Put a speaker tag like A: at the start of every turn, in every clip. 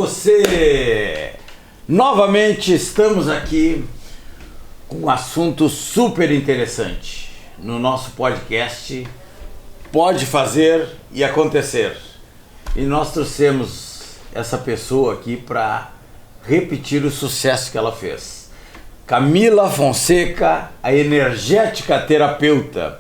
A: você! Novamente estamos aqui com um assunto super interessante no nosso podcast Pode Fazer e Acontecer. E nós trouxemos essa pessoa aqui para repetir o sucesso que ela fez. Camila Fonseca, a energética terapeuta.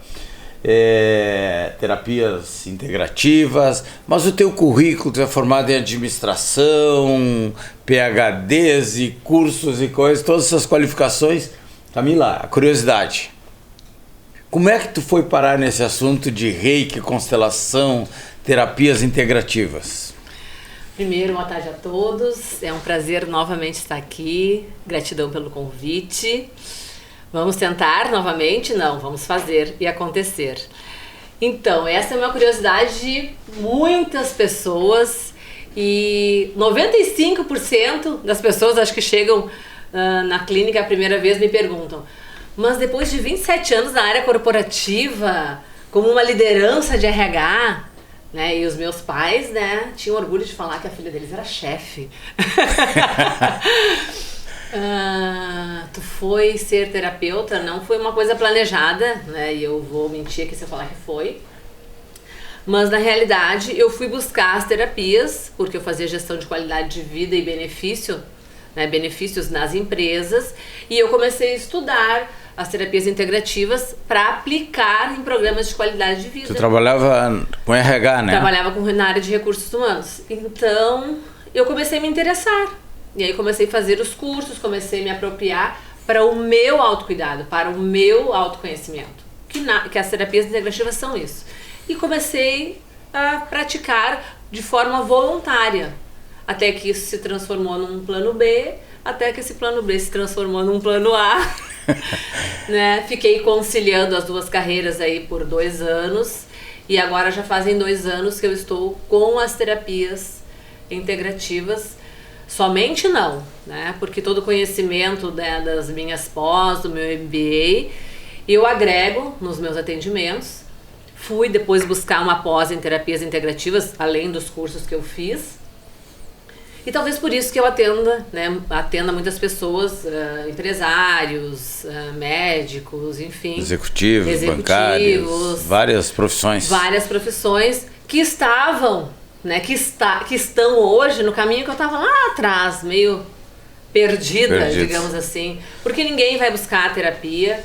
A: Terapias integrativas, mas o teu currículo é formado em administração, PhDs e cursos e coisas, todas essas qualificações. Camila, a curiosidade, como é que tu foi parar nesse assunto de reiki, constelação, terapias integrativas?
B: Primeiro, boa tarde a todos, é um prazer novamente estar aqui, gratidão pelo convite. Vamos tentar novamente? Não, vamos fazer e acontecer. Então, essa é uma curiosidade de muitas pessoas e 95% das pessoas, acho que chegam na clínica a primeira vez, me perguntam: mas depois de 27 anos na área corporativa, como uma liderança de RH, né, e os meus pais, né, tinham orgulho de falar que a filha deles era chefe. Tu foi ser terapeuta, não foi uma coisa planejada, né? E eu vou mentir aqui se eu falar que foi. Mas na realidade eu fui buscar as terapias, porque eu fazia gestão de qualidade de vida e benefício, né? Benefícios nas empresas, e eu comecei a estudar as terapias integrativas para aplicar em programas de qualidade de vida.
A: Tu trabalhava com RH, né?
B: Trabalhava na área de recursos humanos. Então eu comecei a me interessar. E aí comecei a fazer os cursos, comecei a me apropriar para o meu autocuidado, para o meu autoconhecimento. Que as terapias integrativas são isso. E comecei a praticar de forma voluntária. Até que isso se transformou num plano B, até que esse plano B se transformou num plano A. Né? Fiquei conciliando as duas carreiras aí por 2 anos. E agora já fazem 2 anos que eu estou com as terapias integrativas. Somente não, né? Porque todo o conhecimento, né, das minhas pós, do meu MBA, eu agrego nos meus atendimentos. Fui depois buscar uma pós em terapias integrativas, além dos cursos que eu fiz. E talvez por isso que eu atenda muitas pessoas, empresários, médicos, enfim.
A: Executivos, bancários, várias profissões.
B: Várias profissões que estavam... né, que estão hoje no caminho que eu estava lá atrás, meio perdida, digamos assim. Porque ninguém vai buscar a terapia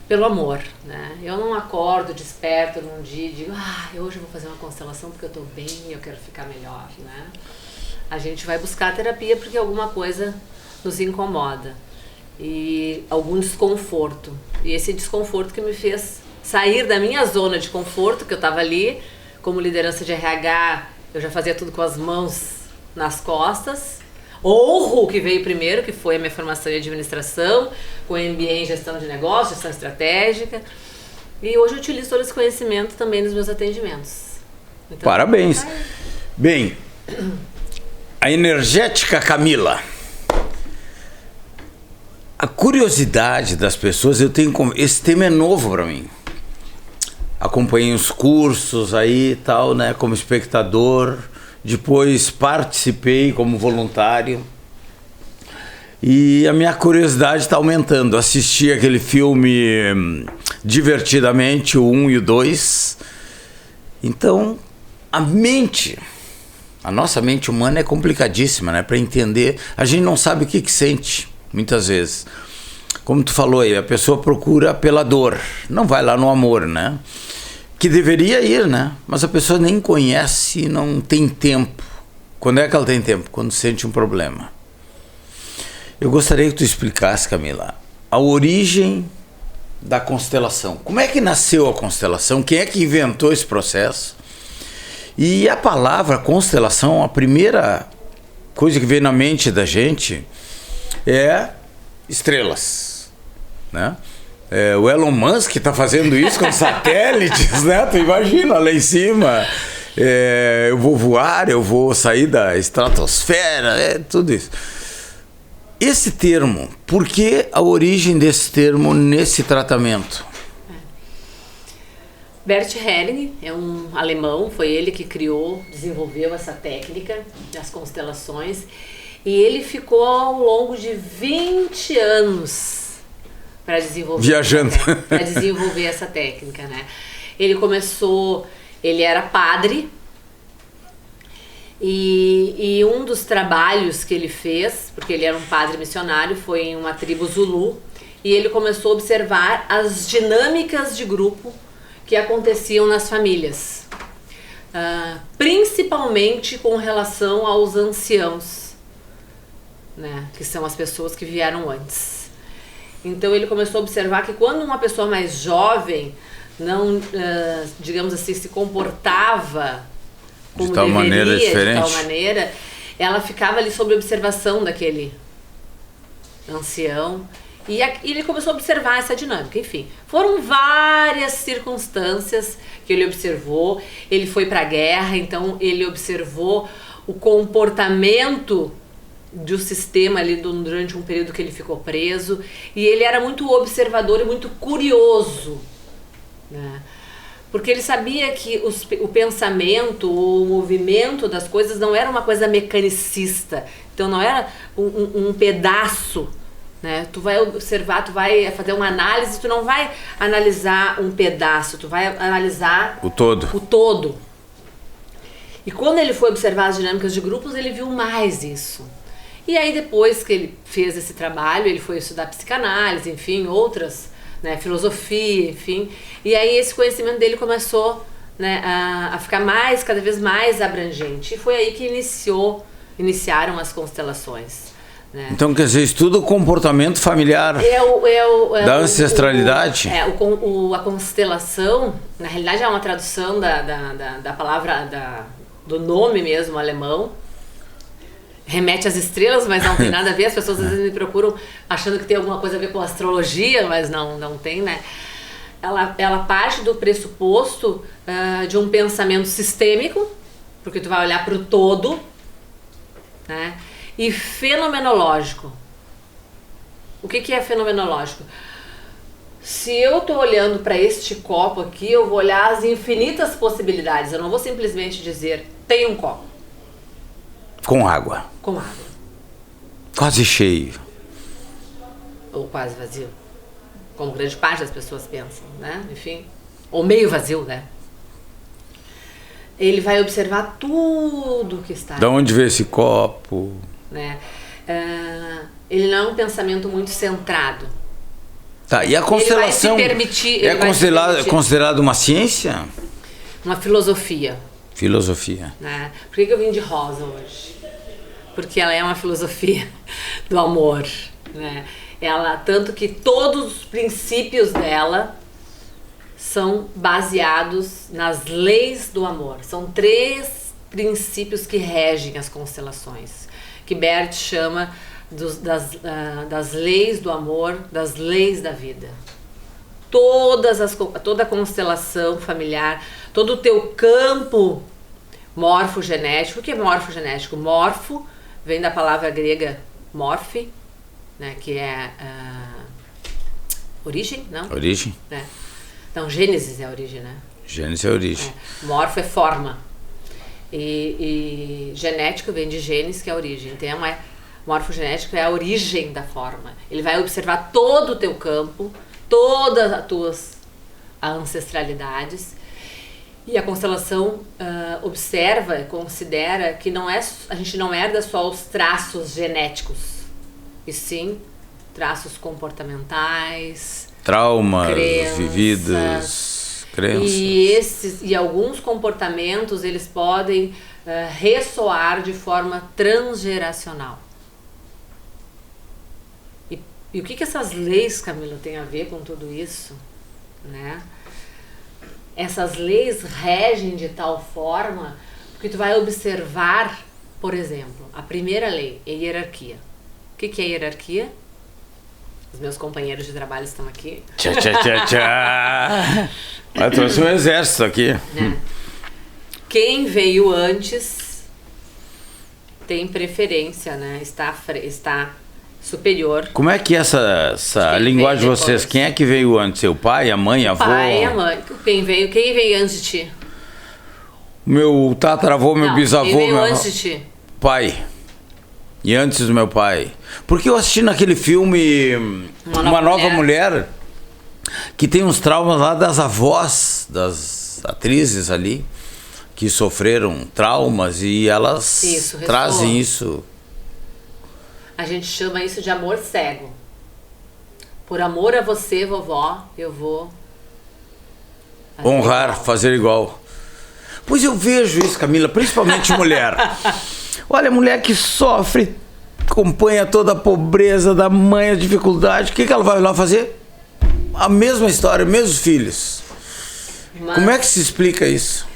B: pelo amor, né? Eu não acordo, desperto num dia e digo: hoje eu vou fazer uma constelação porque eu estou bem e eu quero ficar melhor, né? A gente vai buscar a terapia porque alguma coisa nos incomoda e algum desconforto. E esse desconforto que me fez sair da minha zona de conforto, que eu estava ali como liderança de RH. Eu já fazia tudo com as mãos nas costas. Honro o que veio primeiro, que foi a minha formação em administração, com MBA em gestão de negócios, gestão estratégica. E hoje eu utilizo todo esse conhecimento também nos meus atendimentos. Então,
A: parabéns. Bem, a energética Camila. A curiosidade das pessoas, esse tema é novo para mim. Acompanhei os cursos aí e tal, né, como espectador, depois participei como voluntário e a minha curiosidade está aumentando. Assisti aquele filme Divertidamente, o 1 e o 2. Então, a nossa mente humana é complicadíssima, né, para entender. A gente não sabe o que sente, muitas vezes. Como tu falou aí, a pessoa procura pela dor, não vai lá no amor, né? Que deveria ir, né? Mas a pessoa nem conhece e não tem tempo. Quando é que ela tem tempo? Quando sente um problema. Eu gostaria que tu explicasse, Camila, a origem da constelação. Como é que nasceu a constelação? Quem é que inventou esse processo? E a palavra constelação, a primeira coisa que vem na mente da gente é estrelas, né? O Elon Musk está fazendo isso com satélites, né? Tu imagina lá em cima, eu vou voar, eu vou sair da estratosfera, tudo isso. Esse termo, por que a origem desse termo nesse tratamento?
B: Bert Helling é um alemão, foi ele que desenvolveu essa técnica das constelações, e ele ficou ao longo de 20 anos para desenvolver
A: viajando
B: para desenvolver essa técnica, né? Ele era padre, e um dos trabalhos que ele fez, porque ele era um padre missionário, foi em uma tribo Zulu, e ele começou a observar as dinâmicas de grupo que aconteciam nas famílias, principalmente com relação aos anciãos, né, que são as pessoas que vieram antes. Então ele começou a observar que quando uma pessoa mais jovem não, digamos assim, se comportava como
A: de tal maneira diferente,
B: de tal maneira, ela ficava ali sob observação daquele ancião. E ele começou a observar essa dinâmica. Enfim, foram várias circunstâncias que ele observou. Ele foi para a guerra, então ele observou o comportamento do sistema ali durante um período que ele ficou preso. E ele era muito observador e muito curioso, né? Porque ele sabia que o pensamento, o movimento das coisas não era uma coisa mecanicista. Então não era um pedaço, né? Tu vai observar, tu vai fazer uma análise, tu não vai analisar um pedaço, tu vai analisar
A: o todo.
B: O todo. E quando ele foi observar as dinâmicas de grupos, ele viu mais isso. E aí depois que ele fez esse trabalho, ele foi estudar psicanálise, enfim, outras, né, filosofia, enfim. E aí esse conhecimento dele começou, né, a ficar cada vez mais abrangente. E foi aí que iniciaram as constelações. Né?
A: Então, quer dizer, estuda o comportamento familiar da ancestralidade.
B: A constelação, na realidade, é uma tradução da palavra, do nome mesmo alemão. Remete às estrelas, mas não tem nada a ver. As pessoas às vezes me procuram achando que tem alguma coisa a ver com astrologia, mas não tem, né? Ela parte do pressuposto de um pensamento sistêmico, porque tu vai olhar para o todo, né? E fenomenológico. O que é fenomenológico? Se eu estou olhando para este copo aqui, eu vou olhar as infinitas possibilidades. Eu não vou simplesmente dizer, tem um copo.
A: Com água.
B: Com água.
A: Quase cheio.
B: Ou quase vazio. Como grande parte das pessoas pensam, né? Enfim. Ou meio vazio, né? Ele vai observar tudo que está.
A: Da onde veio esse copo?
B: Né? Ele não é um pensamento muito centrado.
A: Tá, e a constelação considerado uma ciência?
B: Uma filosofia.
A: Filosofia.
B: Né? Por que eu vim de rosa hoje? Porque ela é uma filosofia do amor. Né? Tanto que todos os princípios dela são baseados nas leis do amor. São 3 princípios que regem as constelações, que Bert chama das leis do amor, das leis da vida. Toda a constelação familiar, todo o teu campo morfogenético. O que é morfogenético? Morfo vem da palavra grega morphe, né, que é origem, não?
A: Origem.
B: É. Então, Gênesis é a origem, né?
A: Gênesis é a origem.
B: Morfo é forma. E genético vem de genes, que é a origem. Então, morfogenético é a origem da forma. Ele vai observar todo o teu campo, todas as tuas ancestralidades. E a constelação observa, considera que a gente não herda só os traços genéticos, e sim traços comportamentais,
A: traumas,
B: crenças,
A: vividas, crenças.
B: E alguns comportamentos eles podem ressoar de forma transgeracional. E o que essas leis, Camila, têm a ver com tudo isso? Né? Essas leis regem de tal forma que tu vai observar, por exemplo, a primeira lei é hierarquia. O que é hierarquia? Os meus companheiros de trabalho estão aqui.
A: Tchá. Eu trouxe um exército aqui.
B: Né? Quem veio antes tem preferência, né? Está superior.
A: Como é que é essa linguagem de vocês? Quem é que veio antes? Seu pai, a mãe, a avó?
B: Pai e a mãe. Quem veio antes de ti?
A: Meu tataravô, meu bisavô,
B: quem veio
A: meu
B: antes de ti?
A: pai. E antes do meu pai. Porque eu assisti naquele filme Uma Nova Mulher, que tem uns traumas lá das avós, das atrizes ali, que sofreram traumas e elas trazem isso.
B: A gente chama isso de amor cego. Por amor a você, vovó, eu vou
A: honrar, fazer igual. Pois eu vejo isso, Camila, principalmente mulher. Olha, mulher que sofre, acompanha toda a pobreza da mãe, a dificuldade, o que ela vai lá fazer? A mesma história, mesmos filhos.
B: Mas,
A: como é que se explica isso?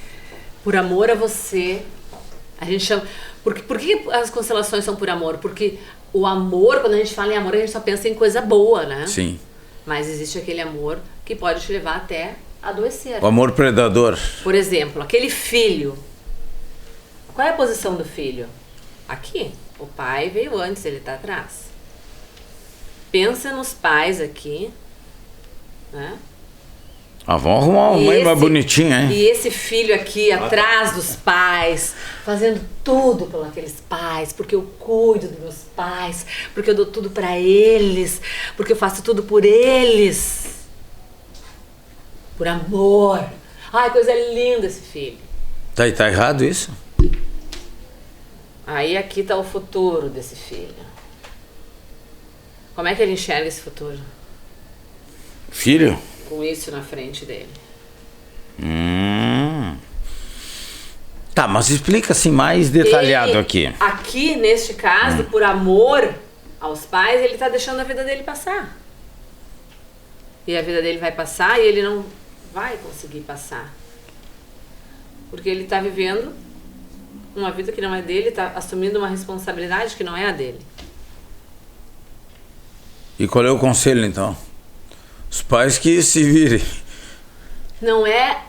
B: Por amor a você, a gente chama... Por que as constelações são por amor? Porque o amor, quando a gente fala em amor, a gente só pensa em coisa boa, né?
A: Sim.
B: Mas existe aquele amor que pode te levar até adoecer.
A: O amor predador.
B: Por exemplo, aquele filho. Qual é a posição do filho? Aqui. O pai veio antes, ele tá atrás. Pensa nos pais aqui, né?
A: Vamos arrumar uma mãe mais bonitinha, hein?
B: E esse filho aqui atrás dos pais, fazendo tudo pelos aqueles pais, porque eu cuido dos meus pais, porque eu dou tudo pra eles, porque eu faço tudo por eles. Por amor. Ai, coisa linda esse filho.
A: Tá errado isso?
B: Aí aqui tá o futuro desse filho. Como é que ele enxerga esse futuro?
A: Filho?
B: Com isso na frente dele.
A: Tá, mas explica assim mais detalhado aqui.
B: Aqui, neste caso, por amor aos pais, ele tá deixando a vida dele passar. E a vida dele vai passar e ele não vai conseguir passar. Porque ele tá vivendo uma vida que não é dele, tá assumindo uma responsabilidade que não é a dele.
A: E qual é o conselho então? Os pais que se virem.
B: Não é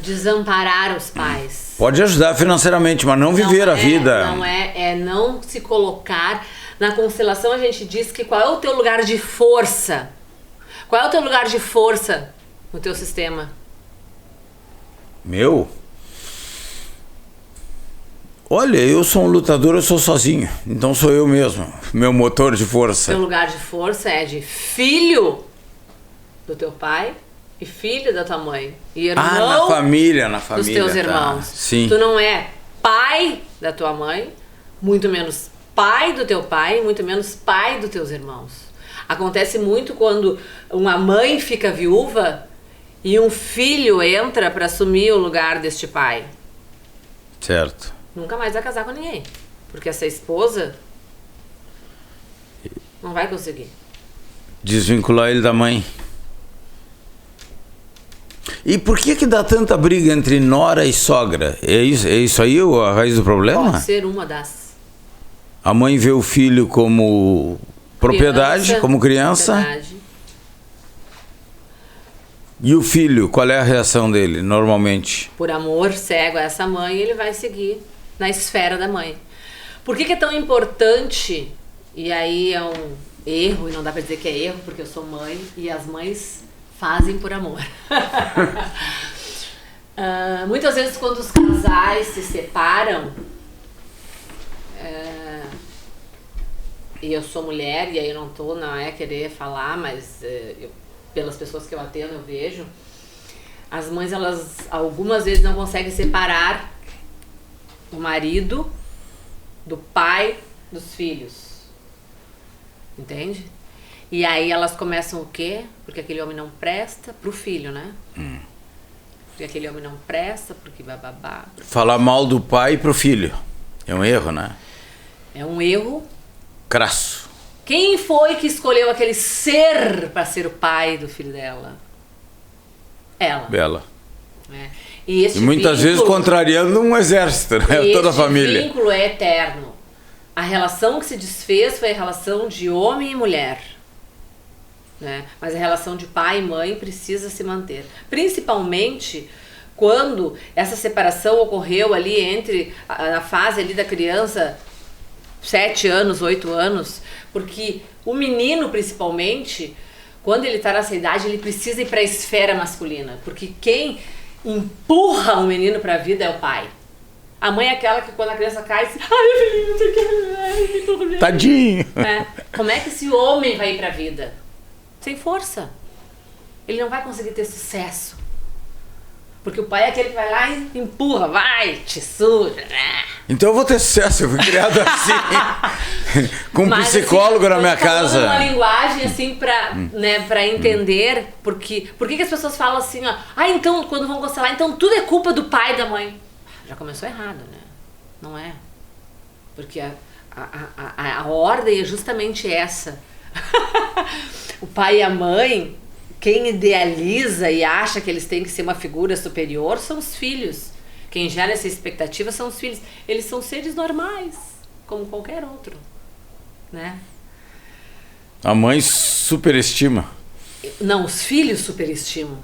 B: desamparar os pais.
A: Pode ajudar financeiramente, mas não viver a vida.
B: Não é não se colocar. Na constelação a gente diz que qual é o teu lugar de força? Qual é o teu lugar de força no teu sistema?
A: Meu? Olha, eu sou um lutador, eu sou sozinho. Então sou eu mesmo, meu motor de força.
B: Teu lugar de força é de filho do teu pai e filho da tua mãe. E irmão
A: na família,
B: dos teus irmãos.
A: Sim.
B: Tu não é pai da tua mãe, muito menos pai do teu pai, muito menos pai dos teus irmãos. Acontece muito quando uma mãe fica viúva e um filho entra para assumir o lugar deste pai.
A: Certo.
B: Nunca mais vai casar com ninguém. Porque essa esposa não vai conseguir.
A: Desvincular ele da mãe. E por que dá tanta briga entre nora e sogra? É isso aí a raiz do problema?
B: Pode ser uma das.
A: A mãe vê o filho como propriedade, como criança.
B: Propriedade.
A: E o filho, qual é a reação dele, normalmente?
B: Por amor cego a essa mãe, ele vai seguir na esfera da mãe. Por que é tão importante, e aí é um erro, e não dá pra dizer que é erro, porque eu sou mãe, e as mães fazem por amor. Muitas vezes quando os casais se separam, e eu sou mulher, e aí eu não é querer falar, mas pelas pessoas que eu atendo eu vejo, as mães, elas algumas vezes não conseguem separar o marido do pai dos filhos, entende? E aí elas começam o quê? Porque aquele homem não presta pro filho, né? Porque aquele homem não presta, porque bababá.
A: Falar mal do pai pro filho é um erro, né?
B: É um erro
A: crasso.
B: Quem foi que escolheu aquele ser para ser o pai do filho dela? Ela.
A: Ela.
B: E
A: muitas vezes contrariando um exército, né? Toda a família.
B: Esse vínculo é eterno. A relação que se desfez foi a relação de homem e mulher. Né? Mas a relação de pai e mãe precisa se manter. Principalmente quando essa separação ocorreu ali na fase ali da criança, 7 anos, 8 anos, Porque o menino, principalmente, quando ele tá nessa idade, ele precisa ir para a esfera masculina. Porque quem empurra o menino para a vida é o pai. A mãe é aquela que quando a criança cai, diz, ai, menino, você quer...
A: Tadinho.
B: Como é que esse homem vai ir para a vida? Sem força. Ele não vai conseguir ter sucesso. Porque o pai é aquele que vai lá e empurra, vai, te suja.
A: Então eu vou ter sucesso, eu fui criado assim. Com um psicólogo
B: assim,
A: na minha casa.
B: Uma linguagem assim pra entender por que as pessoas falam assim, ó. Então quando vão constelar, então tudo é culpa do pai e da mãe. Já começou errado, né? Não é? Porque a ordem é justamente essa. O pai e a mãe, quem idealiza e acha que eles têm que ser uma figura superior são os filhos. Quem gera essa expectativa são os filhos. Eles são seres normais, como qualquer outro, né?
A: A mãe superestima.
B: Não, os filhos superestimam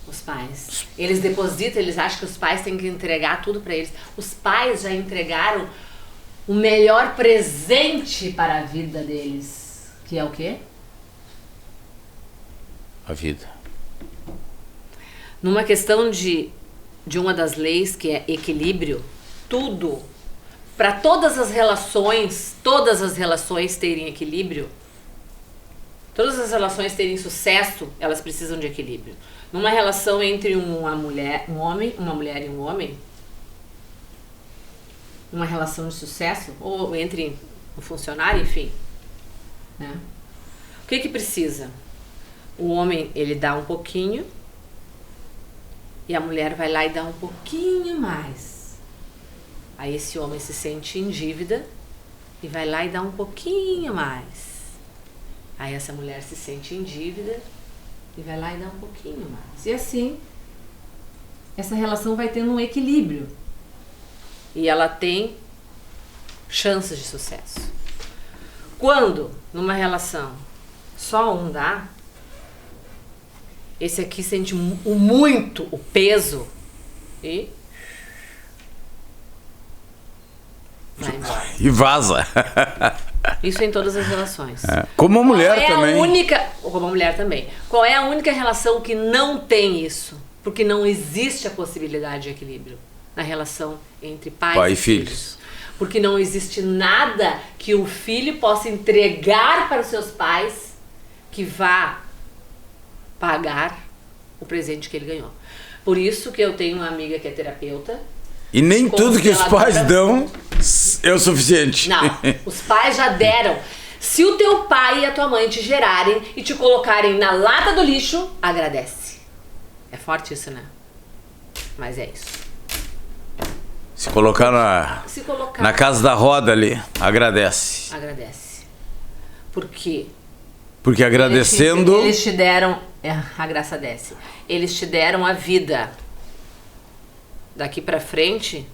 B: os pais. Eles depositam, eles acham que os pais têm que entregar tudo para eles. Os pais já entregaram o melhor presente para a vida deles, que é o quê?
A: A vida.
B: Numa questão de uma das leis, que é equilíbrio, tudo, para todas as relações terem equilíbrio, todas as relações terem sucesso, elas precisam de equilíbrio. Numa relação entre uma mulher e um homem, uma relação de sucesso, ou entre um funcionário, enfim, né? O que precisa? O homem, ele dá um pouquinho e a mulher vai lá e dá um pouquinho mais. Aí esse homem se sente em dívida e vai lá e dá um pouquinho mais. Aí essa mulher se sente em dívida e vai lá e dá um pouquinho mais. E assim, essa relação vai tendo um equilíbrio. E ela tem chances de sucesso. Quando, numa relação, só um dá, esse aqui sente o peso e vai embora.
A: E vaza.
B: Isso em todas as relações.
A: Como a mulher também.
B: Como a mulher também. Qual é a única relação que não tem isso? Porque não existe a possibilidade de equilíbrio na relação entre pai e filhos. Porque não existe nada que o filho possa entregar para os seus pais que vá pagar o presente que ele ganhou. Por isso que eu tenho uma amiga que é terapeuta.
A: E nem tudo que os pais dão é o suficiente.
B: Não, os pais já deram. Se o teu pai e a tua mãe te gerarem e te colocarem na lata do lixo, agradece. É forte isso, né? Mas é isso.
A: Se colocar na casa da roda ali, agradece.
B: Agradece. Por quê?
A: Porque agradecendo...
B: Eles te deram... A graça desce. Eles te deram a vida. Daqui pra frente...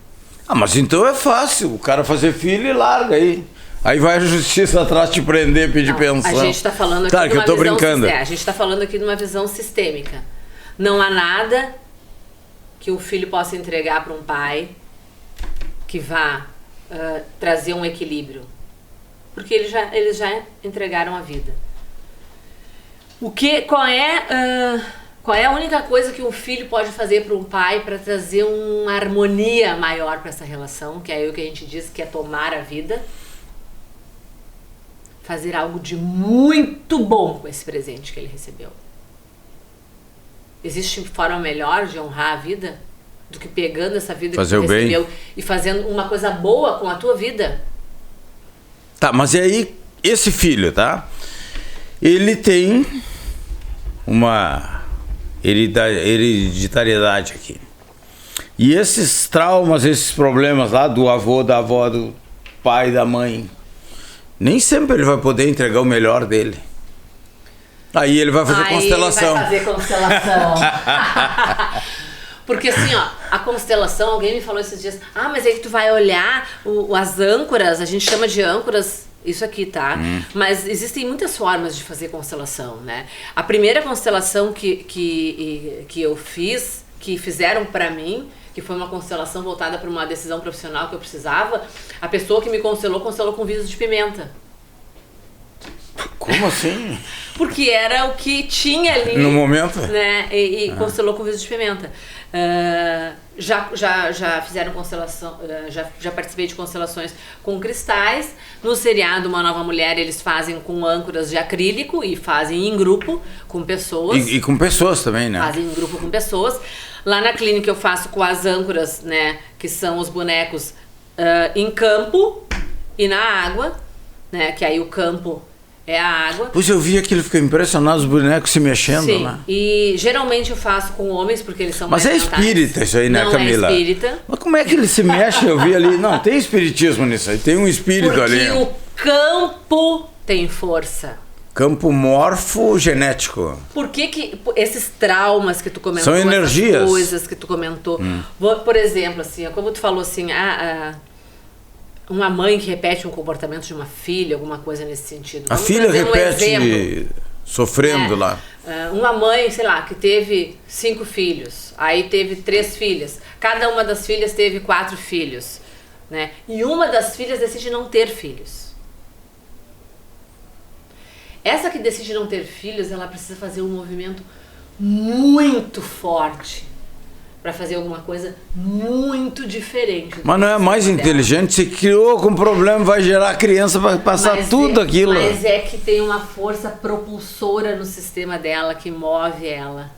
A: mas então é fácil. O cara fazer filho e larga aí. Aí vai a justiça atrás te prender, pedir pensão.
B: A gente tá falando aqui de uma visão brincando. A gente tá falando aqui de uma visão sistêmica. Não há nada que o filho possa entregar para um pai que vá trazer um equilíbrio. Porque eles já entregaram a vida. Qual é a única coisa que um filho pode fazer para um pai para trazer uma harmonia maior para essa relação, que é o que a gente diz que é tomar a vida? Fazer algo de muito bom com esse presente que ele recebeu. Existe forma melhor de honrar a vida do que pegando essa vida que tu recebeu e fazendo uma coisa boa com a tua vida?
A: Tá, mas e aí, esse filho, tá? Ele tem uma hereditariedade aqui. E esses traumas, esses problemas lá do avô, da avó, do pai, da mãe, nem sempre ele vai poder entregar o melhor dele. Aí ele vai fazer constelação.
B: Ele vai fazer constelação. Porque assim, ó, a constelação, alguém me falou esses dias, mas aí que tu vai olhar as âncoras, a gente chama de âncoras, isso aqui, tá? Mas existem muitas formas de fazer constelação, né? A primeira constelação que eu fiz, que fizeram pra mim, que foi uma constelação voltada para uma decisão profissional que eu precisava, a pessoa que me constelou com vidros de pimenta.
A: Como assim?
B: Porque era o que tinha ali.
A: No momento?
B: Né? E constelou com viso de pimenta. Já fizeram constelação, já participei de constelações com cristais. No seriado Uma Nova Mulher, eles fazem com âncoras de acrílico e fazem em grupo com pessoas.
A: E com pessoas também, né?
B: Fazem em grupo com pessoas. Lá na clínica eu faço com as âncoras, né? Que são os bonecos em campo e na água, né? Que aí o campo é a água.
A: Pois eu vi aquilo, fiquei impressionado, os bonecos se mexendo,
B: sim,
A: né?
B: E geralmente eu faço com homens, porque eles são
A: Mas
B: mais
A: é espírita isso aí, né,
B: não
A: Camila?
B: É espírita.
A: Mas como é que ele se mexe? Eu vi ali. Não, tem espiritismo nisso aí, tem um espírito
B: porque
A: ali.
B: Porque o campo tem força.
A: Campo morfogenético.
B: Por que esses traumas que tu comentou,
A: são energias,
B: essas coisas que tu comentou, por exemplo, assim, como tu falou assim, uma mãe que repete um comportamento de uma filha, alguma coisa nesse sentido.
A: A filha repete sofrendo lá.
B: Uma mãe, sei lá, que teve 5 filhos, aí teve 3 filhas. Cada uma das filhas teve 4 filhos, né? E uma das filhas decide não ter filhos. Essa que decide não ter filhos, ela precisa fazer um movimento muito forte para fazer alguma coisa muito diferente.
A: Mas não é mais inteligente? Se criou com problema, vai gerar criança para passar tudo aquilo.
B: Mas é que tem uma força propulsora no sistema dela que move ela.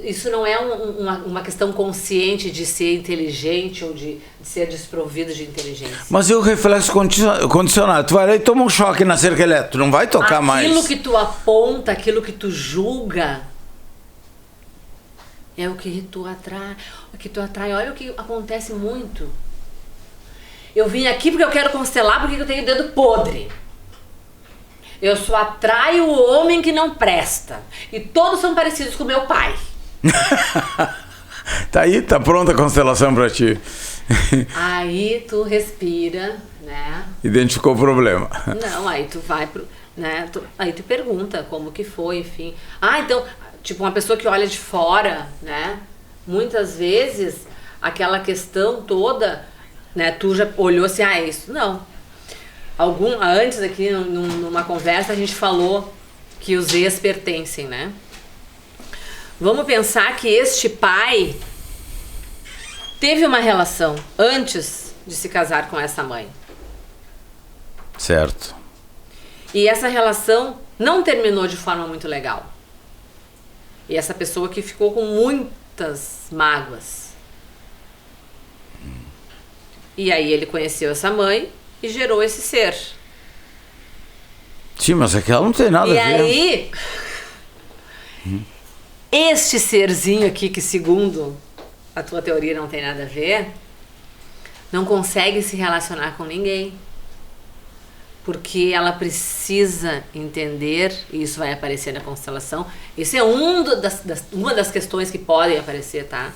B: Isso não é uma questão consciente de ser inteligente ou de ser desprovido de inteligência.
A: Mas e o reflexo condicionado? Tu vai lá e toma um choque na cerca elétrica, tu não vai tocar mais.
B: Aquilo que tu aponta, aquilo que tu julga, é o que tu atrai. O que tu atrai. Olha o que acontece muito. Eu vim aqui porque eu quero constelar, porque eu tenho dedo podre. Eu só atraio o homem que não presta. E todos são parecidos com meu pai.
A: Tá aí, tá pronta a constelação pra ti.
B: Aí tu respira, né?
A: Identificou o problema.
B: Não, aí tu vai pro, né? Aí tu pergunta como que foi, enfim. Então, tipo, uma pessoa que olha de fora, né? Muitas vezes, aquela questão toda, né? Tu já olhou assim, isso não. Antes aqui, numa conversa, a gente falou que os ex pertencem, né? Vamos pensar que este pai teve uma relação antes de se casar com essa mãe.
A: Certo.
B: E essa relação não terminou de forma muito legal. E essa pessoa que ficou com muitas mágoas. E aí ele conheceu essa mãe e gerou esse ser.
A: Sim, mas aquela não tem nada a ver.
B: E aí, este serzinho aqui, que segundo a tua teoria não tem nada a ver, não consegue se relacionar com ninguém. Porque ela precisa entender, e isso vai aparecer na constelação, isso é uma das questões que podem aparecer, tá?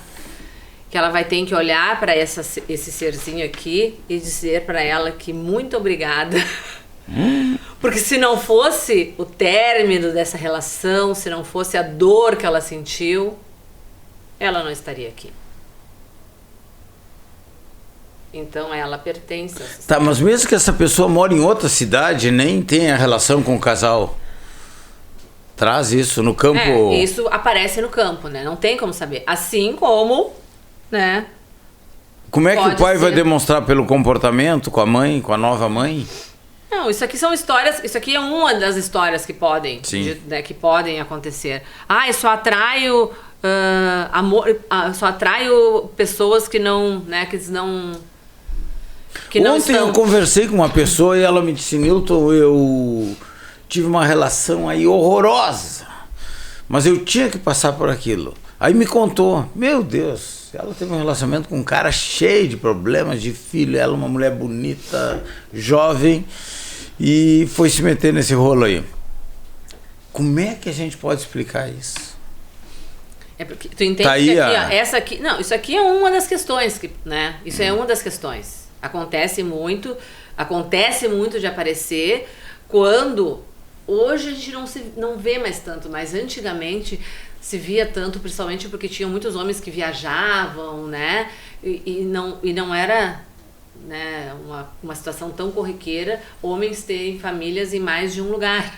B: Que ela vai ter que olhar para esse serzinho aqui e dizer para ela que muito obrigada. Porque se não fosse o término dessa relação, se não fosse a dor que ela sentiu, ela não estaria aqui. Então ela pertence a essa
A: Tá, mas mesmo que essa pessoa mora em outra cidade, nem tenha relação com o casal, traz isso no campo.
B: Isso aparece no campo, né? Não tem como saber. Assim como, né?
A: Como é que o pai vai demonstrar pelo comportamento com a mãe, com a nova mãe?
B: Não, isso aqui são histórias. Isso aqui é uma das histórias que podem, que podem acontecer. Eu só atraio só atraio pessoas que não, né? Que não
A: Ontem eu conversei com uma pessoa e ela me disse: Nilton, eu tive uma relação aí horrorosa, mas eu tinha que passar por aquilo. Aí me contou, meu Deus, ela teve um relacionamento com um cara cheio de problemas, de filho, ela uma mulher bonita, jovem, e foi se meter nesse rolo aí. Como é que a gente pode explicar isso?
B: É porque tu entende que aqui, isso aqui é uma das questões, né? Isso é uma das questões. Acontece muito de aparecer quando hoje a gente não vê mais tanto, mas antigamente se via tanto, principalmente porque tinham muitos homens que viajavam, né? E não era né, uma situação tão corriqueira, homens terem famílias em mais de um lugar,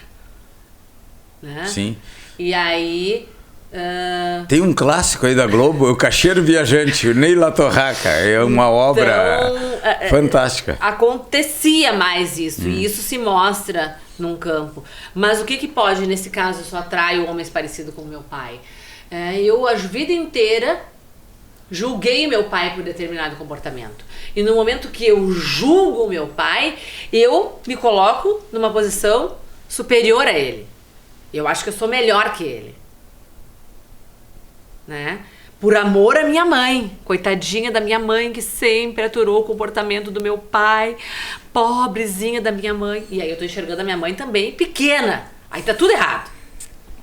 B: né?
A: Sim.
B: E aí...
A: Tem um clássico aí da Globo, O Caixeiro Viajante, o Ney Latorraca. É uma obra fantástica.
B: Acontecia mais isso, e isso se mostra num campo. Mas o que pode, nesse caso, eu só atraio homens parecidos com o meu pai? Eu, a vida inteira, julguei meu pai por determinado comportamento. E no momento que eu julgo o meu pai, eu me coloco numa posição superior a ele. Eu acho que eu sou melhor que ele. Né? Por amor à minha mãe, coitadinha da minha mãe que sempre aturou o comportamento do meu pai, pobrezinha da minha mãe. E aí eu tô enxergando a minha mãe também pequena. Aí tá tudo errado.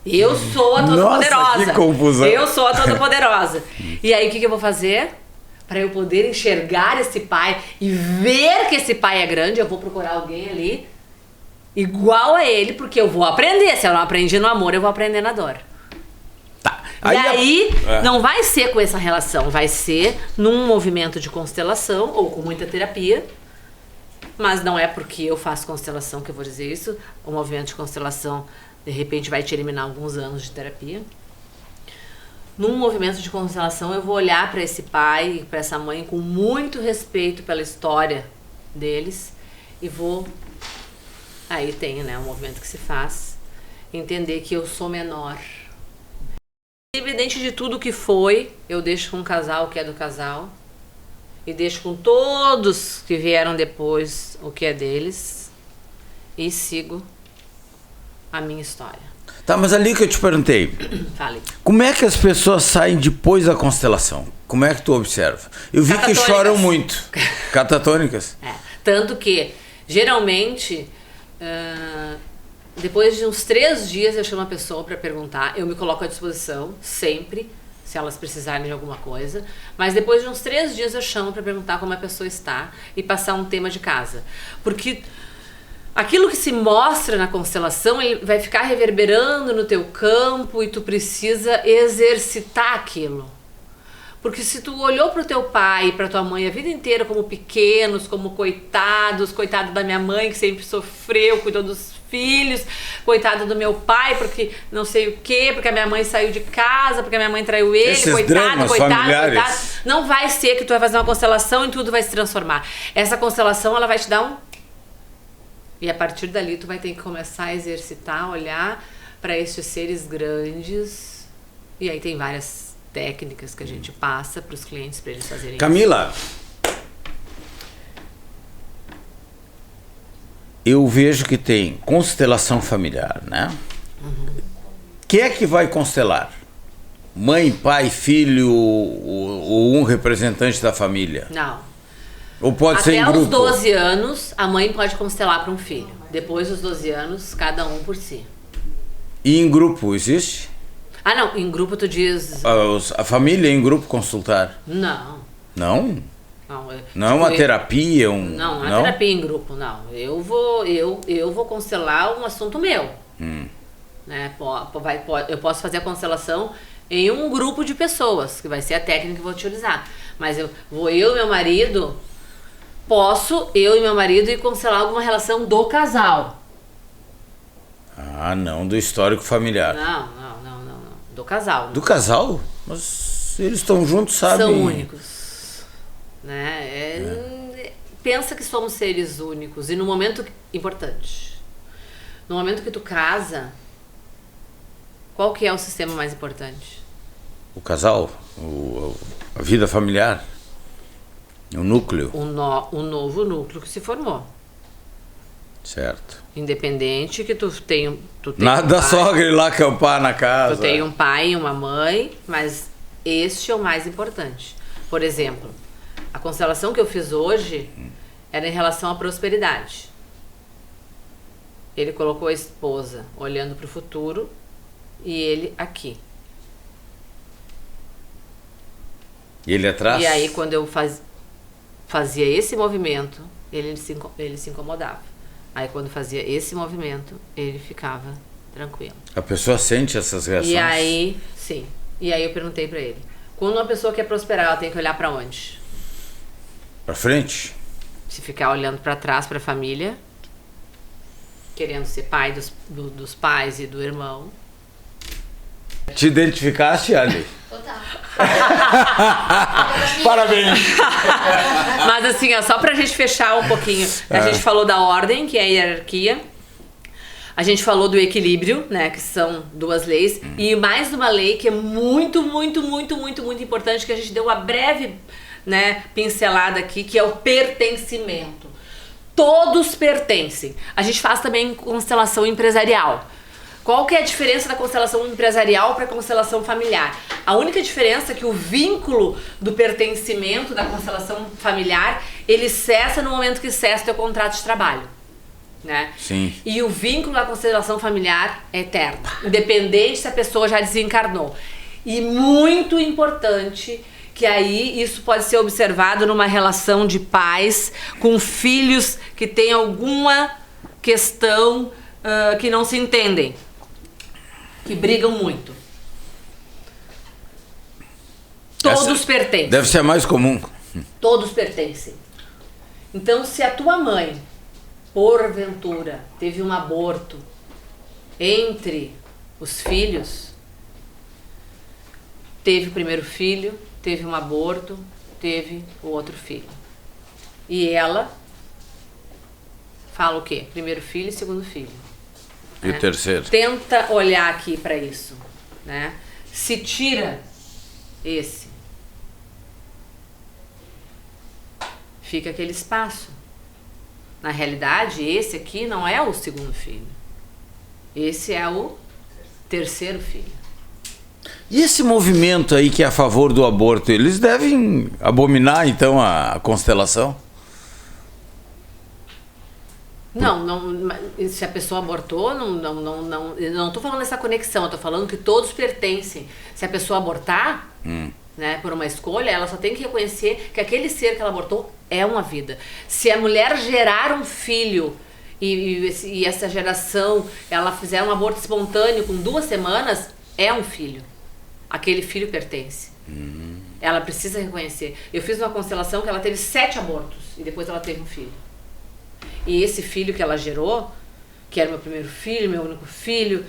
B: Eu sou a Todopoderosa.
A: Nossa, que confusão.
B: Eu sou a Todopoderosa. E aí o que eu vou fazer? Para eu poder enxergar esse pai e ver que esse pai é grande, eu vou procurar alguém ali igual a ele, porque eu vou aprender. Se eu não aprendi no amor, eu vou aprender na dor. E aí, não vai ser com essa relação, vai ser num movimento de constelação ou com muita terapia, mas não é porque eu faço constelação que eu vou dizer isso. O movimento de constelação, de repente, vai te eliminar alguns anos de terapia. Num movimento de constelação, eu vou olhar para esse pai e para essa mãe com muito respeito pela história deles e vou... Aí tem, né, um movimento que se faz, entender que eu sou menor. Independente de tudo que foi, eu deixo com o casal o que é do casal e deixo com todos que vieram depois o que é deles e sigo a minha história.
A: Tá, mas ali que eu te perguntei,
B: Fale.
A: como é que as pessoas saem depois da constelação? Como é que tu observa? Eu vi que choram muito. Catatônicas.
B: Tanto que, geralmente... depois de uns 3 dias eu chamo a pessoa para perguntar, eu me coloco à disposição, sempre, se elas precisarem de alguma coisa, mas depois de uns 3 dias eu chamo para perguntar como a pessoa está e passar um tema de casa. Porque aquilo que se mostra na constelação, ele vai ficar reverberando no teu campo e tu precisa exercitar aquilo. Porque se tu olhou pro teu pai e pra tua mãe a vida inteira como pequenos, como coitados, coitado da minha mãe que sempre sofreu, cuidou dos filhos, coitado do meu pai porque não sei o quê, porque a minha mãe saiu de casa, porque a minha mãe traiu ele,
A: esses
B: coitado,
A: familiares.
B: coitado. Não vai ser que tu vai fazer uma constelação e tudo vai se transformar. Essa constelação, ela vai te dar um... E a partir dali tu vai ter que começar a exercitar, olhar para esses seres grandes. E aí tem várias técnicas que a gente passa para os clientes para eles fazerem
A: Camila, eu vejo que tem constelação familiar, né? Quem é que vai constelar? Mãe, pai, filho ou um representante da família?
B: Não.
A: Ou pode ser em
B: Até
A: grupo?
B: os 12 anos, a mãe pode constelar para um filho. Depois dos 12 anos, cada um por si.
A: E em grupo existe?
B: Ah, não. Em grupo tu diz...
A: A família em grupo consultar?
B: Não.
A: Não?
B: Não,
A: Não é uma terapia?
B: Não é terapia em grupo, não. Eu vou constelar um assunto meu. Né? Eu posso fazer a constelação em um grupo de pessoas, que vai ser a técnica que eu vou utilizar. Mas eu e meu marido, eu e meu marido ir constelar alguma relação do casal.
A: Ah, não, do histórico familiar.
B: Não. Do casal.
A: Do casal? Mas eles estão juntos, sabem?
B: São únicos. Né? Pensa que somos seres únicos. E no momento importante. No momento que tu casa, qual que é o sistema mais importante?
A: O casal? A vida familiar? O núcleo?
B: O novo núcleo que se formou.
A: Certo.
B: Independente que tu tenha
A: Nada
B: um pai,
A: sogra ir lá acampar na casa.
B: Tu tem um pai e uma mãe, mas este é o mais importante. Por exemplo, a constelação que eu fiz hoje era em relação à prosperidade. Ele colocou a esposa olhando para o futuro e ele aqui.
A: E ele atrás?
B: E aí quando eu fazia esse movimento, ele se incomodava. Aí quando fazia esse movimento, ele ficava tranquilo.
A: A pessoa sente essas reações?
B: E aí, sim. E aí eu perguntei pra ele, quando uma pessoa quer prosperar, ela tem que olhar pra onde?
A: Pra frente?
B: Se ficar olhando para trás para a família, querendo ser pai dos pais e do irmão.
A: Te identificaste, Ali?
C: Total.
A: Parabéns!
B: Mas assim, ó, só pra gente fechar um pouquinho. A gente falou da ordem, que é a hierarquia. A gente falou do equilíbrio, né, que são 2 leis. E mais uma lei que é muito, muito, muito, muito, muito importante, que a gente deu uma breve, né, pincelada aqui, que é o pertencimento. Todos pertencem. A gente faz também constelação empresarial. Qual que é a diferença da constelação empresarial para a constelação familiar? A única diferença é que o vínculo do pertencimento da constelação familiar, ele cessa no momento que cessa o teu contrato de trabalho. Né?
A: Sim.
B: E o vínculo da constelação familiar é eterno, independente se a pessoa já desencarnou. E muito importante que aí isso pode ser observado numa relação de pais com filhos que têm alguma questão que não se entendem, que brigam muito. Todos pertencem.
A: Deve ser a mais comum.
B: Todos pertencem. Então, se a tua mãe, porventura, teve um aborto entre os filhos, teve o primeiro filho, teve um aborto, teve o outro filho. E ela fala o quê? Primeiro filho e segundo filho.
A: E o terceiro?
B: Tenta olhar aqui para isso, né? Se tira esse, fica aquele espaço. Na realidade, esse aqui não é o segundo filho. Esse é o terceiro filho.
A: E esse movimento aí que é a favor do aborto, eles devem abominar então a constelação?
B: Não, se a pessoa abortou, eu não tô falando dessa conexão, eu tô falando que todos pertencem. Se a pessoa abortar, né, por uma escolha, ela só tem que reconhecer que aquele ser que ela abortou é uma vida. Se a mulher gerar um filho e essa geração, ela fizer um aborto espontâneo com 2 semanas, é um filho. Aquele filho pertence. Ela precisa reconhecer. Eu fiz uma constelação que ela teve 7 abortos e depois ela teve um filho. E esse filho que ela gerou, que era meu primeiro filho, meu único filho,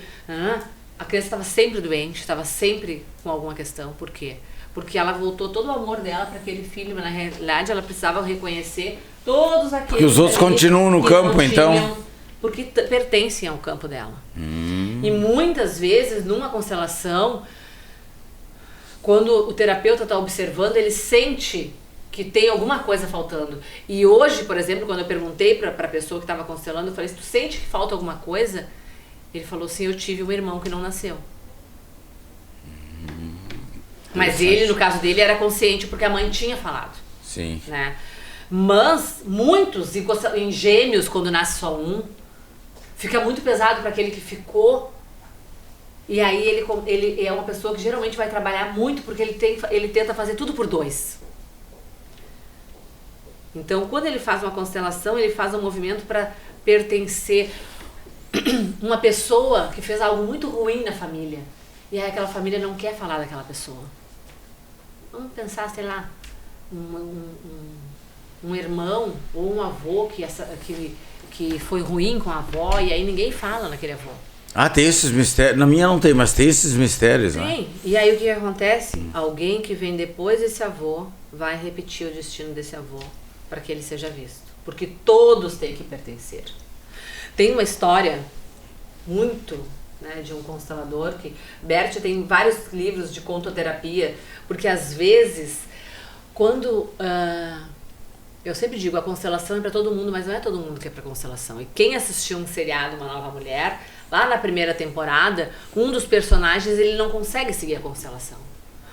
B: a criança estava sempre doente, estava sempre com alguma questão. Por quê? Porque ela voltou todo o amor dela para aquele filho, mas na realidade ela precisava reconhecer todos aqueles...
A: Porque os outros continuam no campo, então...
B: Porque pertencem ao campo dela. E muitas vezes, numa constelação, quando o terapeuta está observando, ele sente que tem alguma coisa faltando. E hoje, por exemplo, quando eu perguntei para a pessoa que estava constelando, eu falei, se tu sente que falta alguma coisa? Ele falou assim, eu tive um irmão que não nasceu. Mas ele, no caso dele, era consciente porque a mãe tinha falado.
A: Sim.
B: Né? Mas muitos, em gêmeos, quando nasce só um, fica muito pesado para aquele que ficou. E aí ele é uma pessoa que geralmente vai trabalhar muito porque ele tenta fazer tudo por 2. Então, quando ele faz uma constelação, ele faz um movimento para pertencer uma pessoa que fez algo muito ruim na família. E aí aquela família não quer falar daquela pessoa. Vamos pensar, sei lá, um irmão ou um avô que foi ruim com a avó e aí ninguém fala naquele avô.
A: Ah, tem esses mistérios. Na minha não tem, mas tem esses mistérios, né?
B: Tem. E aí o que acontece? Alguém que vem depois desse avô vai repetir o destino desse avô para que ele seja visto. Porque todos têm que pertencer. Tem uma história muito, né, de um constelador que... Bert tem vários livros de contoterapia, porque às vezes, quando... eu sempre digo, a constelação é para todo mundo, mas não é todo mundo que é para constelação. E quem assistiu um seriado, Uma Nova Mulher, lá na primeira temporada, um dos personagens, ele não consegue seguir a constelação.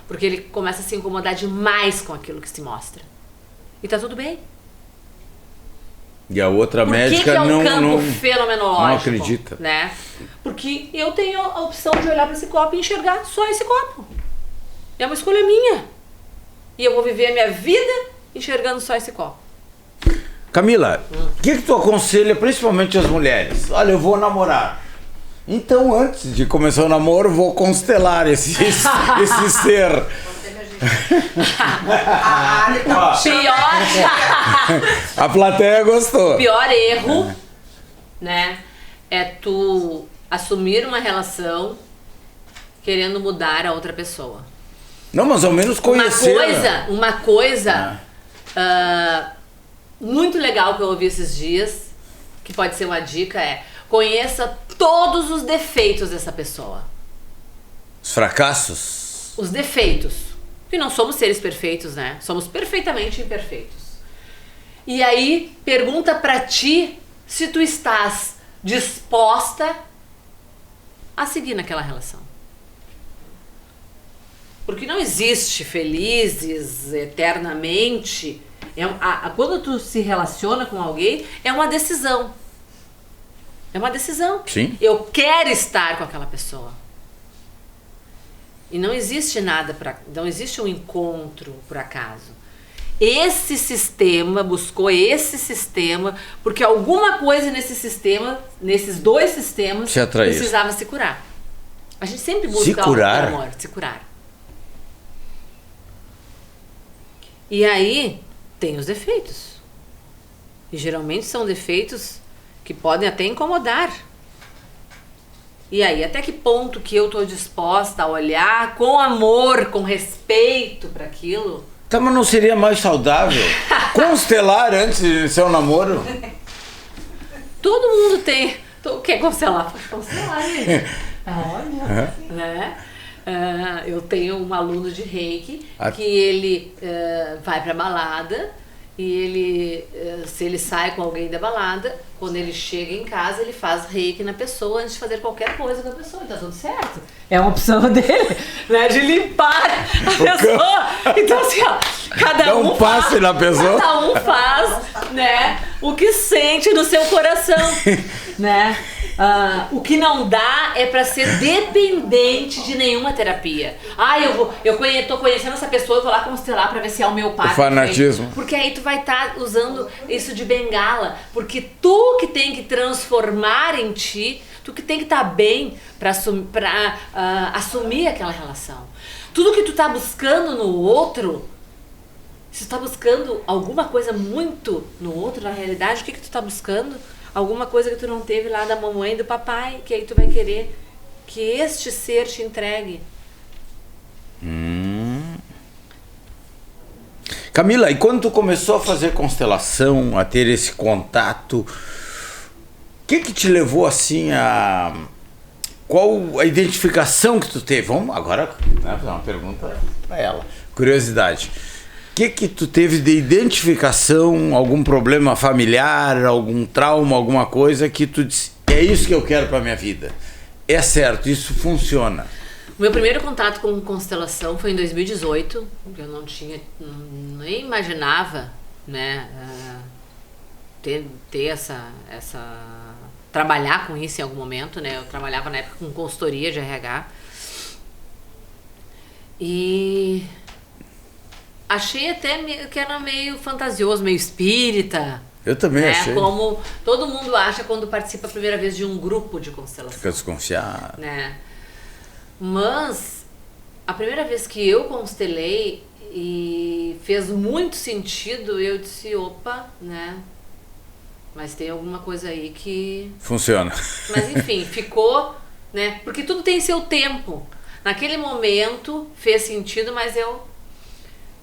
B: Porque ele começa a se incomodar demais com aquilo que se mostra. E tá tudo bem.
A: E a outra médica
B: que é um campo
A: não
B: fenomenológico?
A: não acredita.
B: Né? Porque eu tenho a opção de olhar para esse copo e enxergar só esse copo. É uma escolha minha. E eu vou viver a minha vida enxergando só esse copo.
A: Camila, o que tu aconselha principalmente as mulheres? Olha, eu vou namorar. Então, antes de começar o namoro, vou constelar esse ser. A plateia gostou.
B: O pior erro, né, é tu assumir uma relação querendo mudar a outra pessoa.
A: Não, mas ao menos conhecer.
B: Uma coisa muito legal que eu ouvi esses dias, que pode ser uma dica, é: conheça todos os defeitos dessa pessoa.
A: Os fracassos.
B: Os defeitos. Porque não somos seres perfeitos, né? Somos perfeitamente imperfeitos. E aí, pergunta pra ti se tu estás disposta a seguir naquela relação. Porque não existe felizes eternamente. Quando tu se relaciona com alguém, é uma decisão. É uma decisão.
A: Sim.
B: Eu quero estar com aquela pessoa. E não existe não existe um encontro por acaso. Esse sistema buscou esse sistema porque alguma coisa nesse sistema, nesses dois sistemas, precisava se curar. A gente sempre busca
A: se curar?
B: O amor, se curar. E aí tem os defeitos. E geralmente são defeitos que podem até incomodar. E aí, até que ponto que eu tô disposta a olhar com amor, com respeito para aquilo?
A: Tá, mas não seria mais saudável constelar antes de ser um namoro?
B: Todo mundo tem. Quer constelar? Pode constelar, gente. Olha, né? Eu tenho um aluno de Reiki que ele vai pra balada e ele, se ele sai com alguém da balada, quando ele chega em casa, ele faz Reiki na pessoa antes de fazer qualquer coisa com a pessoa. E tá tudo certo. É uma opção dele, né? De limpar a pessoa. Então, assim, ó, cada um
A: passe na pessoa.
B: Cada um faz, né, o que sente no seu coração, né? O que não dá é pra ser dependente de nenhuma terapia. Tô conhecendo essa pessoa, eu vou lá constelar pra ver se é o meu pai.
A: O fanatismo.
B: Porque aí tu vai estar usando isso de bengala. Porque tu que tem que transformar em ti, tu que tem que estar bem pra assumir aquela relação. Tudo que tu tá buscando no outro, se tu tá buscando alguma coisa muito no outro, na realidade, o que tu tá buscando? Alguma coisa que tu não teve lá da mamãe e do papai, que aí tu vai querer que este ser te entregue.
A: Camila, e quando tu começou a fazer constelação, a ter esse contato, o que te levou assim a... Qual a identificação que tu teve? Vamos agora, né, fazer uma pergunta para ela. Curiosidade. O que tu teve de identificação, algum problema familiar, algum trauma, alguma coisa que tu disse, é isso que eu quero para minha vida? É certo, isso funciona.
B: O meu primeiro contato com constelação foi em 2018, eu não nem imaginava, né, ter essa trabalhar com isso em algum momento, né? Eu trabalhava na época com consultoria de RH e achei até que era meio fantasioso, meio espírita.
A: Eu também achei.
B: Como todo mundo acha quando participa a primeira vez de um grupo de constelação.
A: Fica desconfiado.
B: Né? Mas a primeira vez que eu constelei e fez muito sentido, eu disse, opa, né? Mas tem alguma coisa aí que...
A: Funciona.
B: Mas enfim, ficou, né? Porque tudo tem seu tempo. Naquele momento fez sentido, mas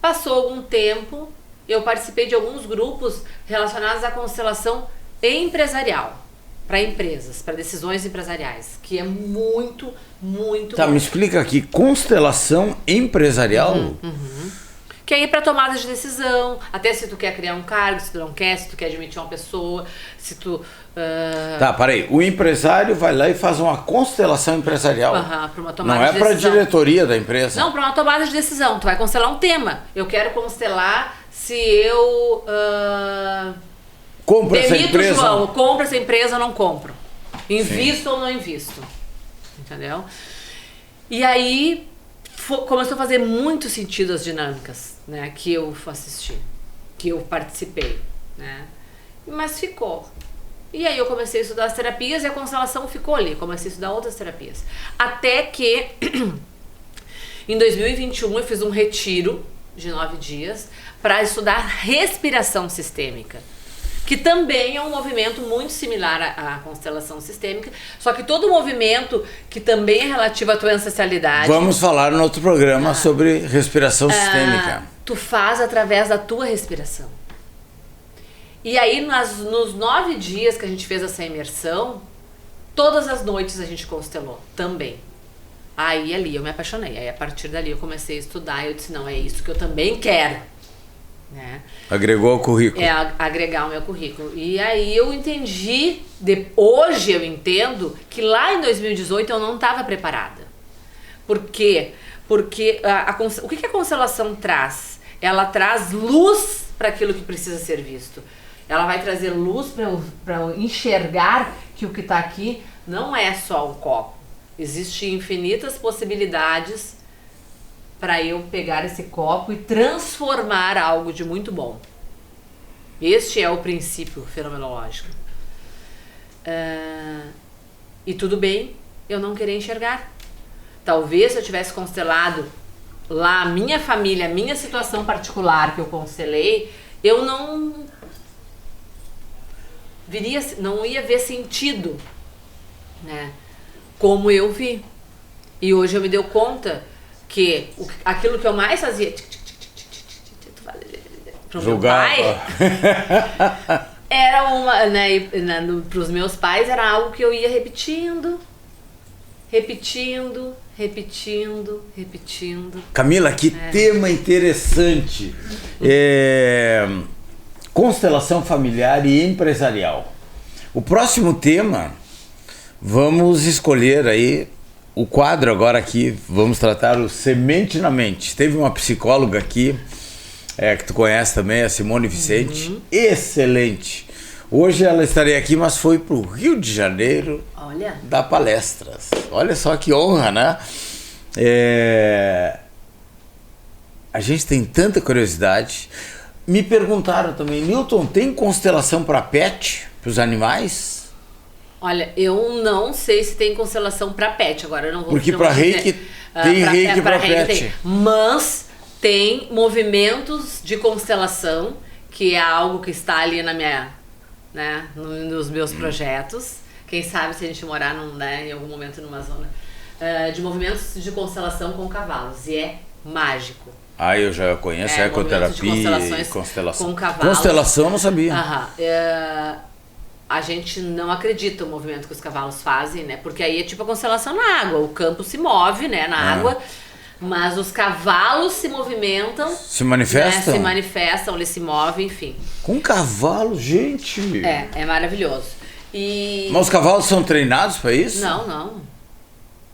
B: passou algum tempo, eu participei de alguns grupos relacionados à constelação empresarial, para empresas, para decisões empresariais, que é muito, muito
A: Tá,
B: bom.
A: me explica aqui, constelação empresarial?
B: Que aí é para tomada de decisão, até se tu quer criar um cargo, se tu não quer, se tu quer admitir uma pessoa, se tu...
A: Tá, peraí, o empresário vai lá e faz uma constelação empresarial.
B: Para uma tomada
A: não
B: de
A: é para a
B: decisão.
A: diretoria da empresa.
B: Não, para uma tomada de decisão. Tu vai constelar um tema. Eu quero constelar se eu
A: Compra essa
B: demito o
A: empresa.
B: João, compro essa empresa ou não compro. Invisto ou não invisto. Entendeu? E aí começou a fazer muito sentido as dinâmicas, né, que eu assisti, que eu participei, né? Mas ficou. E aí eu comecei a estudar as terapias e a constelação ficou ali. Comecei a estudar outras terapias. Até que Em 2021 eu fiz um retiro de 9 dias para estudar respiração sistêmica, que também é um movimento muito similar à constelação sistêmica, só que todo movimento que também é relativo à tua ancestralidade.
A: Vamos falar no outro programa sobre respiração sistêmica.
B: Tu faz através da tua respiração. E aí nos 9 dias que a gente fez essa imersão, todas as noites a gente constelou também. Aí ali eu me apaixonei, aí a partir dali eu comecei a estudar e eu disse, não, é isso que eu também quero. Né?
A: Agregou ao currículo.
B: Agregar o meu currículo. E aí eu entendi, hoje eu entendo que lá em 2018 eu não estava preparada. Por quê? Porque o que a constelação traz? Ela traz luz para aquilo que precisa ser visto. Ela vai trazer luz para eu enxergar que o que está aqui não é só um copo. Existem infinitas possibilidades para eu pegar esse copo e transformar algo de muito bom. Este é o princípio fenomenológico. E tudo bem eu não querer enxergar. Talvez se eu tivesse constelado lá a minha família, a minha situação particular que eu constelei, eu não ia ver sentido, né? Como eu vi. E hoje eu me dei conta que aquilo que eu mais fazia pro meu pai era uma, né, pros meus pais era algo que eu ia repetindo.
A: Camila, que tema interessante. Constelação familiar e empresarial. O próximo tema, vamos escolher aí o quadro agora aqui, vamos tratar o Semente na Mente. Teve uma psicóloga aqui, que tu conhece também, a Simone Vicente, excelente. Hoje ela estaria aqui, mas foi para o Rio de Janeiro dar palestras. Olha só que honra, né? A gente tem tanta curiosidade. Me perguntaram também, Newton, tem constelação para pet, para os animais?
B: Olha, eu não sei se tem constelação para pet, agora eu não vou...
A: Porque para reiki tem reiki para pet.
B: Mas tem movimentos de constelação, que é algo que está ali na minha, né, nos meus projetos. Quem sabe se a gente morar em algum momento numa zona de movimentos de constelação com cavalos. E é mágico.
A: Eu já conheço ecoterapia e constelação.
B: Com cavalos.
A: Constelação eu não sabia.
B: A gente não acredita no movimento que os cavalos fazem, né? Porque aí é tipo a constelação na água. O campo se move, né, na água, mas os cavalos se movimentam.
A: Se manifestam?
B: Né? Se manifestam, eles se movem, enfim.
A: Com cavalo, gente!
B: É maravilhoso.
A: Mas os cavalos são treinados para isso?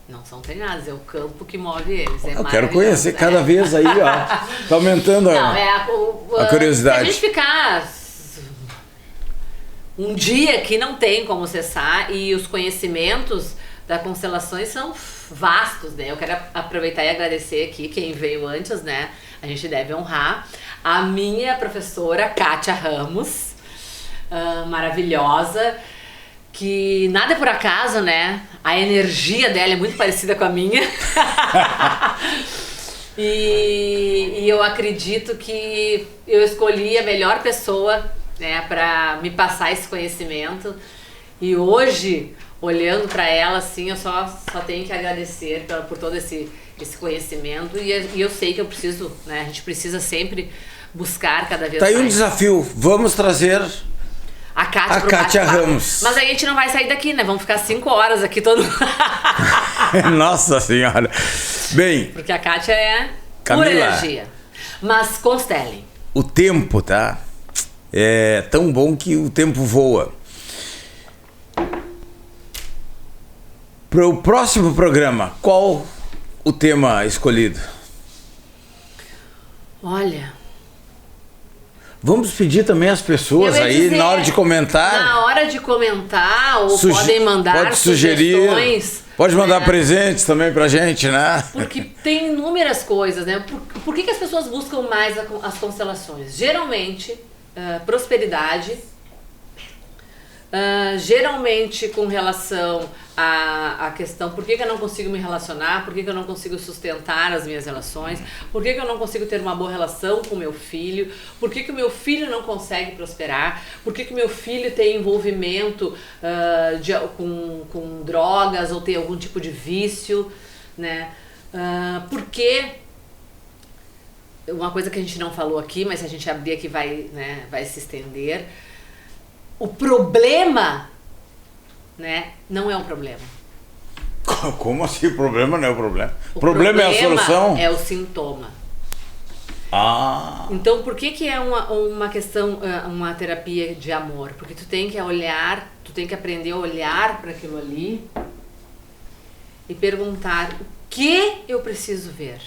B: Não são treinados, é o campo que move eles.
A: Eu quero conhecer cada vez aí, ó. Tá aumentando a curiosidade.
B: Se a gente ficar um dia aqui não tem como cessar, e os conhecimentos das constelações são vastos, né? Eu quero aproveitar e agradecer aqui quem veio antes, né? A gente deve honrar a minha professora Kátia Ramos, maravilhosa, que nada é por acaso, né? A energia dela é muito parecida com a minha. E eu acredito que eu escolhi a melhor pessoa, né, para me passar esse conhecimento. E hoje, olhando para ela, assim, eu só tenho que agradecer por todo esse conhecimento. E eu sei que eu preciso, né? A gente precisa sempre buscar cada vez mais.
A: Tá aí um desafio. Vamos trazer
B: a
A: Kátia Ramos.
B: Mas a gente não vai sair daqui, né? Vamos ficar 5 horas aqui todo mundo.
A: Nossa Senhora. Bem,
B: porque a Kátia é
A: Camila,
B: pura energia. Mas constelem.
A: O tempo, tá? É tão bom que o tempo voa. Para o próximo programa, qual o tema escolhido?
B: Olha...
A: Vamos pedir também às pessoas aí, na hora de comentar.
B: Na hora de comentar, ou podem mandar sugestões.
A: Pode mandar presentes também pra gente, né?
B: Porque tem inúmeras coisas, né? Por que as pessoas buscam mais as constelações? Geralmente, prosperidade, Geralmente com relação à questão por que eu não consigo me relacionar, por que eu não consigo sustentar as minhas relações, por que eu não consigo ter uma boa relação com o meu filho, por que o meu filho não consegue prosperar, por que o meu filho tem envolvimento com drogas ou tem algum tipo de vício, né? Porque uma coisa que a gente não falou aqui, mas se a gente abrir aqui vai se estender. O problema, né, não é um problema.
A: Como assim? O problema não é o problema? O problema é a solução?
B: É o sintoma. Então, por que é uma questão, uma terapia de amor? Porque tu tem que olhar, tu tem que aprender a olhar para aquilo ali e perguntar o que eu preciso ver.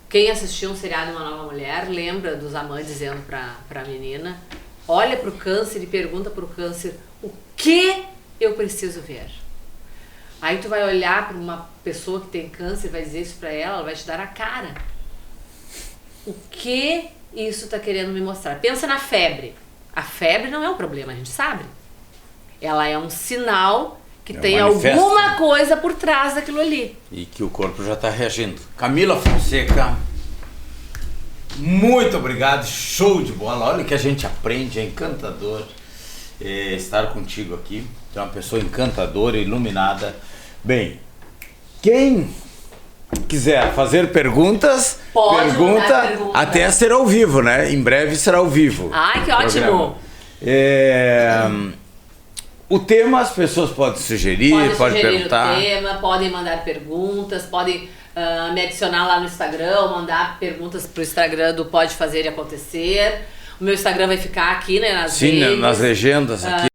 B: Quem assistiu um seriado Uma Nova Mulher lembra dos amantes dizendo pra menina, olha pro câncer e pergunta pro câncer o que eu preciso ver. Aí tu vai olhar para uma pessoa que tem câncer e vai dizer isso pra ela vai te dar a cara. O que isso tá querendo me mostrar? Pensa na febre. A febre não é um problema, a gente sabe. Ela é um sinal que tem alguma coisa por trás daquilo ali.
A: E que o corpo já está reagindo. Camila Fonseca, muito obrigado, show de bola. Olha o que a gente aprende, é encantador estar contigo aqui. Tu é uma pessoa encantadora, iluminada. Bem, quem quiser fazer perguntas, pergunta até ser ao vivo, né? Em breve será ao vivo.
B: Ai, que ótimo!
A: O tema as pessoas podem sugerir, podem perguntar.
B: O tema, podem mandar perguntas, podem me adicionar lá no Instagram, mandar perguntas pro Instagram do Pode Fazer e Acontecer. O meu Instagram vai ficar aqui, né, nas redes.
A: Nas legendas aqui,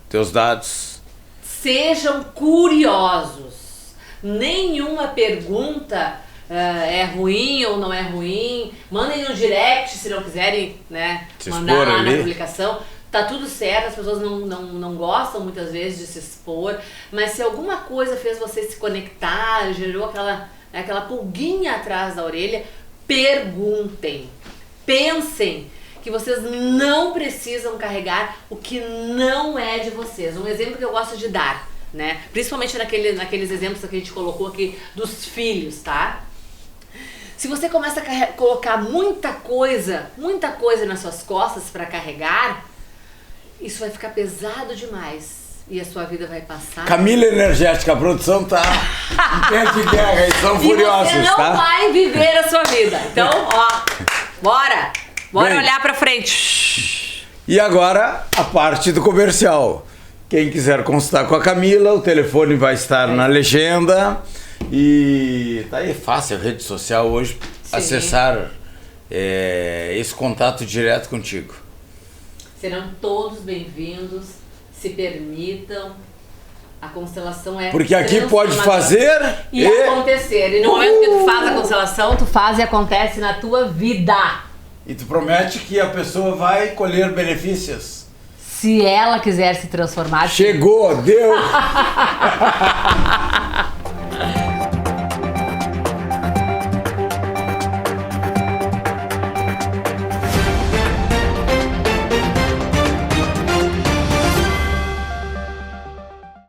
A: teus dados.
B: Sejam curiosos. Nenhuma pergunta é ruim ou não é ruim. Mandem no direct se não quiserem, né, mandar lá na publicação. Tá tudo certo, as pessoas não gostam muitas vezes de se expor, mas se alguma coisa fez você se conectar, gerou aquela pulguinha atrás da orelha, perguntem, pensem que vocês não precisam carregar o que não é de vocês. Um exemplo que eu gosto de dar, né? Principalmente naqueles exemplos que a gente colocou aqui dos filhos, tá? Se você começa a colocar muita coisa nas suas costas para carregar, isso vai ficar pesado demais e a sua vida vai passar.
A: Camila Energética, a produção tá em pé de guerra, eles são furiosos, tá?
B: E você não vai viver a sua vida. Então, bora olhar pra frente.
A: E agora, a parte do comercial. Quem quiser consultar com a Camila, o telefone vai estar na legenda. E tá aí fácil, a rede social hoje, acessar esse contato direto contigo.
B: Serão todos bem-vindos, se permitam, a constelação é
A: porque aqui pode fazer
B: e acontecer. E no momento que tu faz a constelação, tu faz e acontece na tua vida.
A: E tu promete que a pessoa vai colher benefícios.
B: Se ela quiser se transformar.
A: Chegou, deu!